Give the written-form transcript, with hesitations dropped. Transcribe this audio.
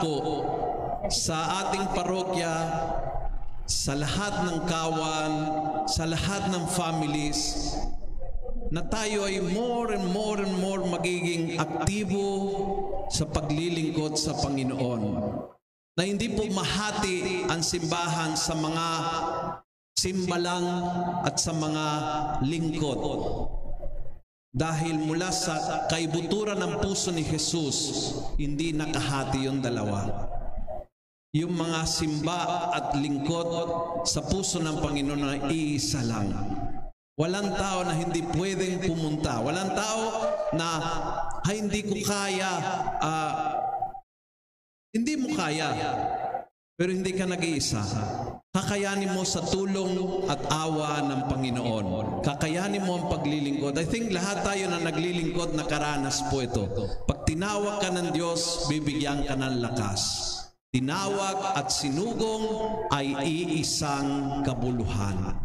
po sa ating parokya, sa lahat ng kawan, sa lahat ng families, na tayo ay more and more magiging aktibo sa paglilingkod sa Panginoon. Na hindi po mahati ang simbahan sa mga simbalang at sa mga lingkod. Dahil mula sa kaibuturan ng puso ni Jesus, hindi nakahati yung dalawa. Yung mga simba at lingkod sa puso ng Panginoon na iisa lang. Walang tao na hindi pwedeng pumunta. Walang tao na hindi ko kaya, hindi mo kaya, pero hindi ka nag-iisa. Kakayanin mo sa tulong at awa ng Panginoon. Kakayanin mo ang paglilingkod. I think lahat tayo na naglilingkod nakaranas po ito. Pag tinawag ka ng Diyos, bibigyan ka ng lakas. Tinawag at sinugong ay iisang kabuluhan.